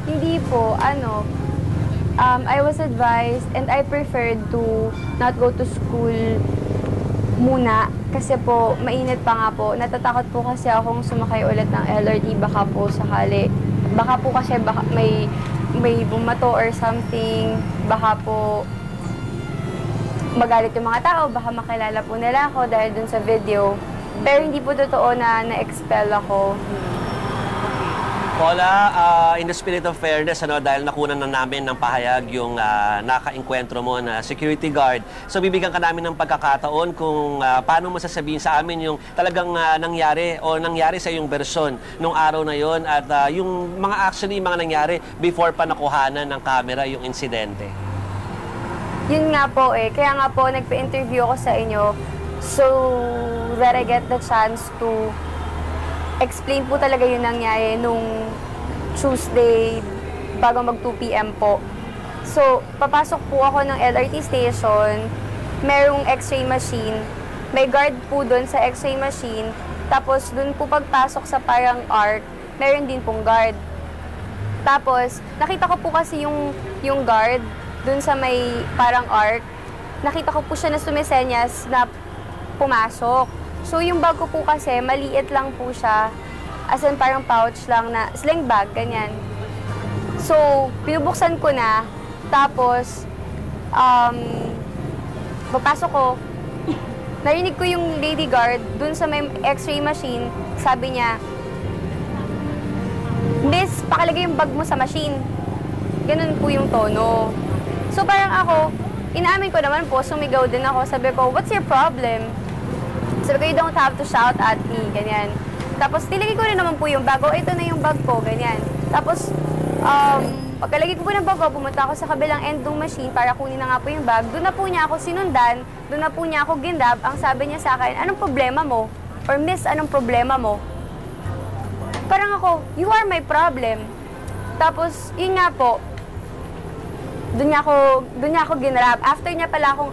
Hindi po, I was advised and I preferred to not go to school muna kasi po mainit pa nga po. Natatakot po kasi akong sumakay ulit ng LRT baka po sakali. Baka po kasi may bumato or something. Baka po magalit yung mga tao, baka makilala po nila ako dahil dun sa video. Pero hindi po totoo na na-expel ako. Paula, in the spirit of fairness, dahil nakunan na namin ng pahayag yung naka-enkwentro mo na security guard. So, bibigyan ka namin ng pagkakataon kung paano mo sasabihin sa amin yung talagang nangyari sa yung bersyon nung araw na yon at yung mga nangyari before pa nakuhanan ng camera yung insidente. Yun nga po kaya nga po nagpa-interview ako sa inyo so that I get the chance to explain po talaga yung nangyari nung Tuesday bago mag 2 p.m. po. So, papasok po ako ng LRT station, merong x-ray machine, may guard po doon sa x-ray machine, tapos doon po pagpasok sa parang arc, meron din pong guard. Tapos, nakita ko po kasi yung guard doon sa may parang arc, nakita ko po siya na sumisenyas na pumasok. So, yung bag ko po kasi, maliit lang po siya. As in, parang pouch lang na, sling bag, ganyan. So, pinubuksan ko na. Tapos, papasok ko. Narinig ko yung lady guard dun sa may x-ray machine. Sabi niya, "Miss, pakalagay yung bag mo sa machine." Ganun po yung tono. So, parang ako, inaamin ko naman po, sumigaw din ako. Sabi ko, "What's your problem?" Sabi ko, "You don't have to shout at me," ganyan. Tapos, nilagay ko rin naman po yung bag. O, ito na yung bag ko, ganyan. Tapos, pagkalagay ko po ng bag ko, pumunta ako sa kabilang end ng machine para kunin na nga po yung bag. Doon na po niya ako sinundan, doon na po niya ako ginrab. Ang sabi niya sa akin, "Anong problema mo?" Or, "Miss, anong problema mo?" Parang ako, "You are my problem." Tapos, yun nga po, doon niya ako ginrab. After niya pala akong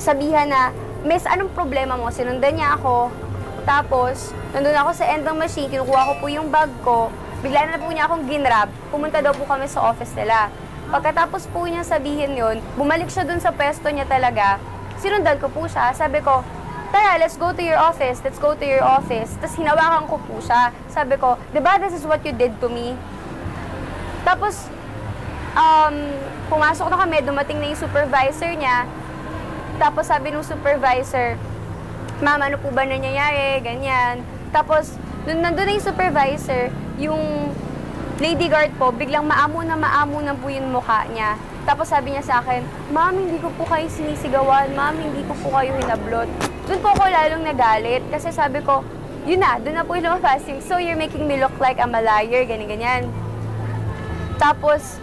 sabihan na, "Miss, anong problema mo?" Sinundan niya ako. Tapos, nandun ako sa end ng machine, kinukuha ko po yung bag ko. Bigla na po niya akong ginrab. Pumunta daw po kami sa office nila. Pagkatapos po niya sabihin yun, bumalik siya dun sa pwesto niya talaga. Sinundan ko po siya. Sabi ko, "Tara, let's go to your office. Let's go to your office." Tapos hinawakan ko po siya. Sabi ko, "Diba this is what you did to me?" Tapos, pumasok na kami, dumating na yung supervisor niya. Tapos sabi nung supervisor, "Ma'am, ano po ba nangyayari?" Ganyan. Tapos, nandun na yung supervisor, yung lady guard po, biglang maamo na po yung mukha niya. Tapos sabi niya sa akin, "Ma'am, hindi ko po kayo sinisigawan. Ma'am, hindi ko po kayo hinablot." Doon po ako lalong nagalit kasi sabi ko, yun na, doon na po yung lumabas yung, "So you're making me look like I'm a liar," ganyan-ganyan. Tapos,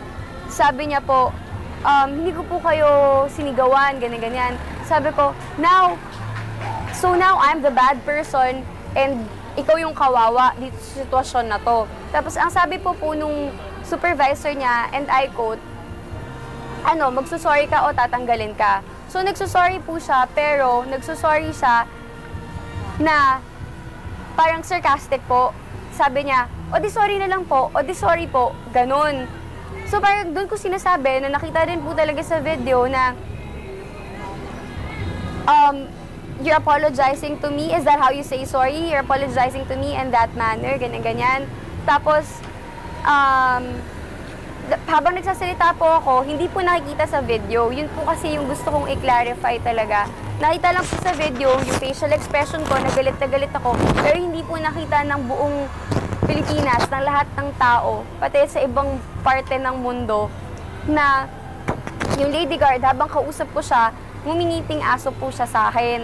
sabi niya po, "Hindi ko po kayo sinigawan," ganyan-ganyan. Sabi ko, now I'm the bad person and ikaw yung kawawa dito sa sitwasyon na to." Tapos ang sabi po nung supervisor niya, and I quote, "Magsusorry ka o tatanggalin ka." So nagsusorry po siya, pero nagsusorry siya na parang sarcastic po. Sabi niya, "O di sorry na lang po, o di sorry po," ganun. So parang doon ko sinasabi na nakita rin po talaga sa video na you're apologizing to me? Is that how you say sorry? You're apologizing to me in that manner? Ganyan-ganyan. Tapos, habang nagsasalita po ako, hindi po nakikita sa video. Yun po kasi yung gusto kong i-clarify talaga. Nakita lang po sa video yung facial expression ko, na galit ako. Pero hindi po nakita ng buong Pilipinas, ng lahat ng tao, pati sa ibang parte ng mundo, na yung lady guard, habang kausap ko siya, ngumingiting aso po siya sa akin.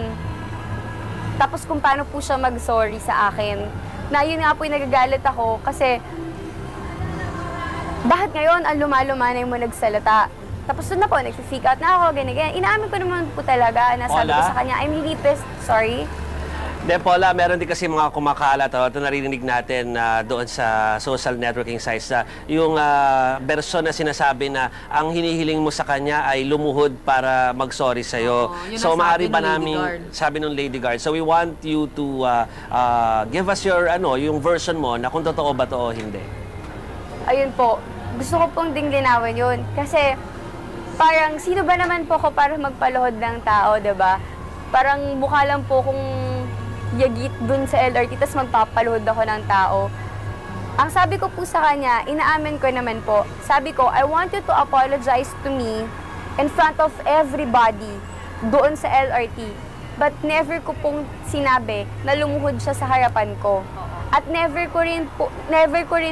Tapos kung paano po siya mag-sorry sa akin. Na yun nga po yung nagagalit ako kasi bakit ngayon ang lumaluma na yung mga nagsalita? Tapos doon na po, nag-freak out na ako, ganyan. Inaamin ko naman po talaga na sabi ko sa kanya, "I'm really pissed, sorry." De, Paula, meron din kasi mga kumakalat, ito naririnig natin doon sa social networking sites na yung bersyon na sinasabi na ang hinihiling mo sa kanya ay lumuhod para mag-sorry sa'yo. So, maaari ba namin, sabi ng lady guard, so we want you to give us your, yung version mo na kung totoo ba to o hindi. Ayun po, gusto ko pong ding linawin yun. Kasi parang sino ba naman po ako para magpaluhod ng tao, 'di ba? Parang mukha lang po kung yagit dun sa LRT, tas magpapaluhod ako ng tao. Ang sabi ko po sa kanya, inaamin ko naman po, sabi ko, I want you to apologize to me in front of everybody doon sa LRT. But never ko pong sinabi na lumuhod siya sa harapan ko. At never ko rin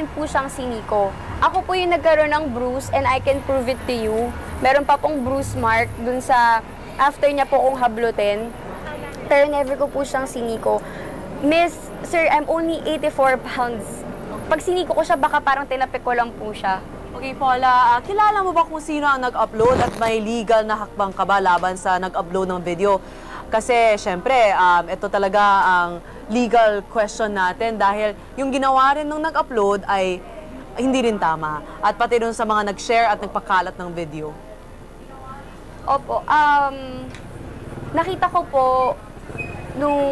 po siyang siniko. Ako po yung nagkaroon ng bruise and I can prove it to you. Meron pa pong bruise mark dun sa after niya po kong hablutin. Pero never ko po siyang siniko. Miss, sir, I'm only 84 pounds. Pag siniko ko siya, baka parang tinapik ko lang po siya. Okay, Paula, kilala mo ba kung sino ang nag-upload at may legal na hakbang ka ba laban sa nag-upload ng video? Kasi, syempre, ito talaga ang legal question natin dahil yung ginawa rin nung nag-upload ay hindi rin tama. At pati dun sa mga nag-share at nagpakalat ng video. Opo, nakita ko po nung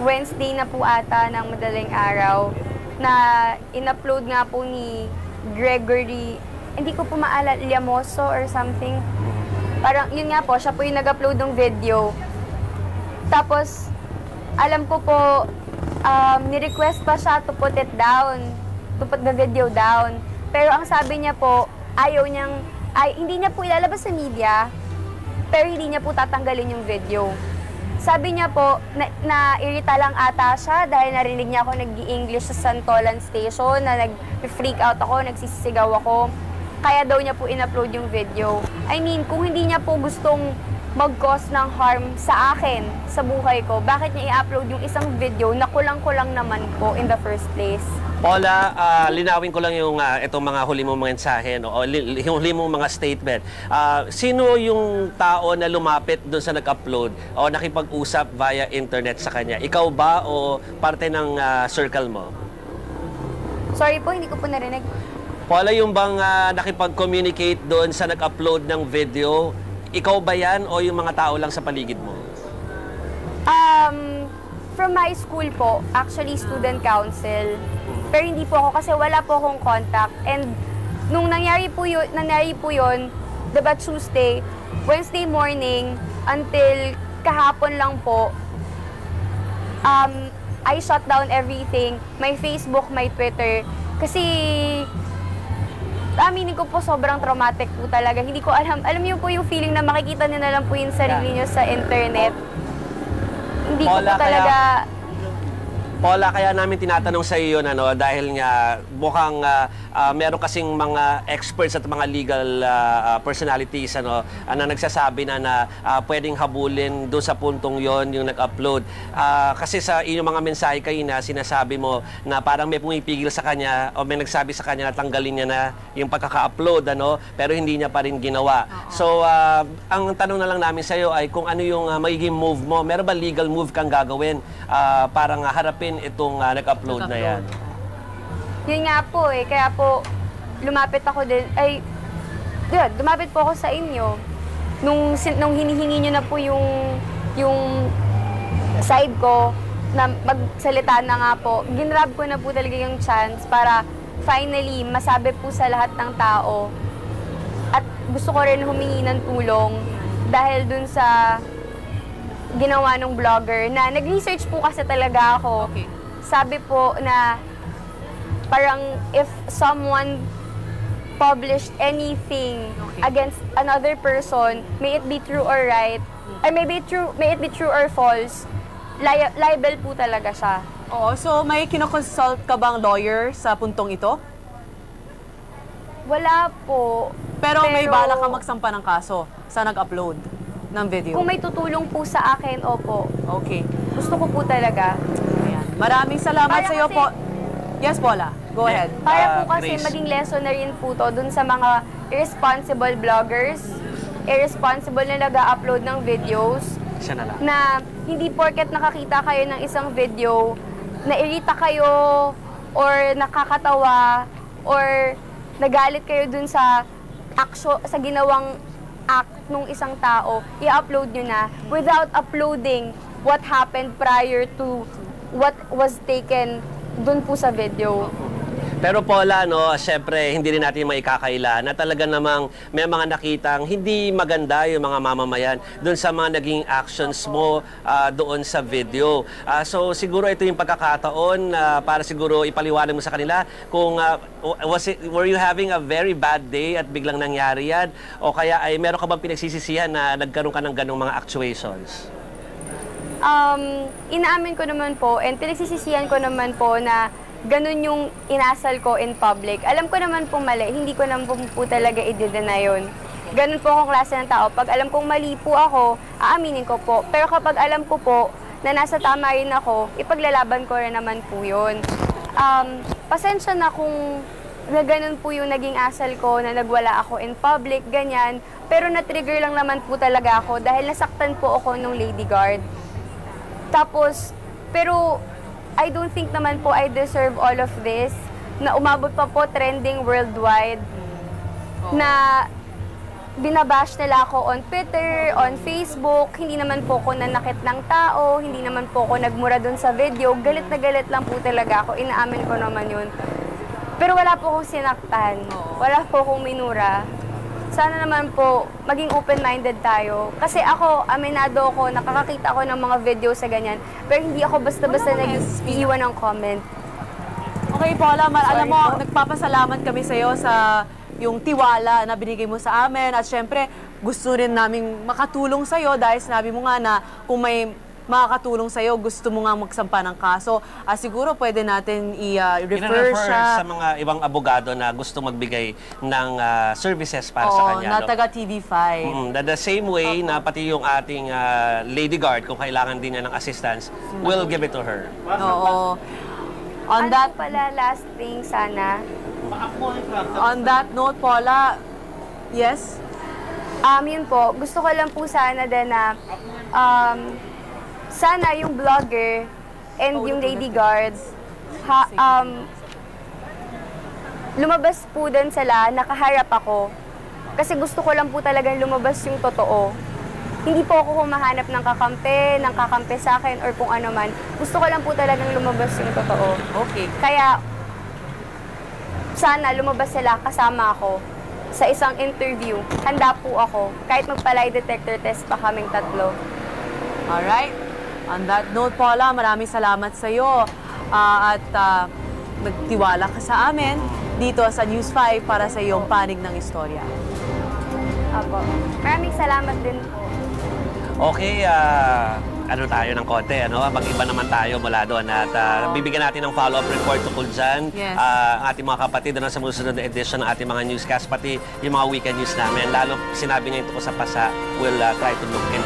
Wednesday na po ata ng madaling araw na in-upload nga po ni Gregory, hindi ko po maalala, Llamoso or something. Parang, yun nga po, siya po yung nag-upload ng video. Tapos, alam ko po, ni-request pa siya to put it down, to put the video down. Pero ang sabi niya po, hindi niya po ilalabas sa media, pero hindi niya po tatanggalin yung video. Sabi niya po, na-irita lang ata siya dahil narinig niya ako nag-i-English sa Santolan Station, na nag-freak out ako, nagsisigaw ako. Kaya daw niya po in-upload yung video. I mean, kung hindi niya po gustong mag-cause ng harm sa akin, sa buhay ko, bakit niya i-upload yung isang video na kulang-kulang naman po in the first place? Paula, linawin ko lang yung itong mga huli mong mensahe, no? O yung huli mong mga statement. Sino yung tao na lumapit doon sa nag-upload o nakipag-usap via internet sa kanya? Ikaw ba o parte ng circle mo? Sorry po, hindi ko po narinig. Paula, yung bang nakipag-communicate doon sa nag-upload ng video, ikaw ba yan o yung mga tao lang sa paligid mo? From my school po, actually student council. Pero hindi po ako kasi wala po akong contact. And nung nangyari po yun, diba Tuesday, Wednesday morning, until kahapon lang po, I shut down everything. My Facebook, my Twitter. Kasi, aminin ko po, sobrang traumatic po talaga. Hindi ko alam. Alam niyo po yung feeling na makikita niyo na lang po yung sarili niyo sa internet. Hindi ko po talaga... Paula, kaya namin tinatanong sa iyo yun, dahil nga mukhang meron kasing mga experts at mga legal personalities na nagsasabi na pwedeng habulin doon sa puntong yon yung nag-upload. Kasi sa inyong mga mensahe kayo na sinasabi mo na parang may pumipigil sa kanya o may nagsabi sa kanya na tanggalin niya na yung pagkaka-upload, pero hindi niya pa rin ginawa. So, ang tanong na lang namin sa iyo ay kung ano yung magiging move mo. Meron ba legal move kang gagawin para nga harapin itong nag-upload na yan? Yun nga po kaya po lumapit ako din, lumapit po ako sa inyo. Nung hinihingi nyo na po yung side ko, na magsalita na nga po, ginrab ko na po talaga yung chance para finally masabi po sa lahat ng tao. At gusto ko rin humingi ng tulong dahil dun sa ginawa ng vlogger na nag-research po kasi talaga ako. Okay. Sabi po na parang if someone published anything against another person, may it be true or right, or may it be true or false, liable po talaga siya. Oo, so may kinoconsult ka bang lawyer sa puntong ito? Wala po. Pero may bala ka magsampa ng kaso sa nag-upload ng video? Kung may tutulong po sa akin, opo. Okay. Gusto ko po talaga. Ayan. Maraming salamat sa iyo po. Yes, Paula. Go ahead. Para po kasi Grace, maging lesson na rin po to dun sa mga irresponsible vloggers, irresponsible na nag-upload ng videos, Siya na lang. na hindi porket nakakita kayo ng isang video, nairita kayo, or nakakatawa, or nagalit kayo dun sa ginawang act nung isang tao, i-upload nyo na without uploading what happened prior to what was taken dun po sa video. Pero Paula, no, syempre, hindi rin natin maikakaila na talaga namang may mga nakitang hindi maganda yung mga mamamayan doon sa mga naging actions mo doon sa video. So siguro ito yung pagkakataon para siguro ipaliwanag mo sa kanila kung were you having a very bad day at biglang nangyari yan? O kaya ay meron ka bang pinagsisisihan na nagkaroon ka ng ganong mga actuations? Inaamin ko naman po and pinagsisisihan ko naman po na ganun yung inasal ko in public. Alam ko naman po mali, hindi ko naman po talaga i-deny yun. Ganun po akong klase ng tao. Pag alam kong mali po ako, aaminin ko po. Pero kapag alam ko po na nasa tama rin ako, ipaglalaban ko rin naman po yun. Pasensya na kung na ganun po yung naging asal ko, na nagwala ako in public, ganyan. Pero na-trigger lang naman po talaga ako dahil nasaktan po ako nung Lady Guard. Tapos, pero I don't think naman po I deserve all of this, na umabot pa po trending worldwide, na binabash nila ako on Twitter, on Facebook, hindi naman po ako nanakit ng tao, hindi naman po ako nagmura dun sa video, galit na galit lang po talaga ako, inaamin ko naman yun. Pero wala po akong sinaktan, wala po akong minura. Sana naman po, maging open-minded tayo. Kasi ako, aminado ako, nakakakita ako ng mga video sa ganyan. Pero hindi ako basta-basta nag-iiwan ng comment. Okay, Paula, alam mo, nagpapasalamat kami sa'yo sa yung tiwala na binigay mo sa amin. At syempre, gusto rin naming makatulong sa'yo dahil sinabi mo nga na kung may makakatulong sa'yo, gusto mo nga magsampa ng kaso, siguro pwede natin i-refer siya sa mga ibang abogado na gusto magbigay ng services para sa kanya. Na taga TV5. The same way na pati yung ating Lady Guard, kung kailangan din niya ng assistance, we'll give it to her. Oo. On Ano that, po pala, last thing sana, on that note, Paula, yes? yun po, gusto ko lang po sana din na sana yung vlogger and yung Lady Guard lumabas po din sila, nakaharap ako. Kasi gusto ko lang po talagang lumabas yung totoo. Hindi po ako humahanap ng kakampi sa akin or kung ano man. Gusto ko lang po talagang lumabas yung totoo. Okay. Kaya sana lumabas sila kasama ako sa isang interview. Handa po ako. Kahit magpa-lie detector test pa kaming tatlo. Alright. On that note, Paula, maraming salamat sa iyo at nagtiwala ka sa amin dito sa News 5 para sa iyong panig ng istorya. Apo. Maraming salamat din po. Okay, ano tayo ng konti, ano? Mag-iba naman tayo mula doon at bibigyan natin ng follow-up report tungkol dyan. Yes. Ang ating mga kapatid na sa musunod na edition ng ating mga newscast, pati yung mga weekend news namin. Lalo sinabi niya ito ko sa PASA, we'll try to look into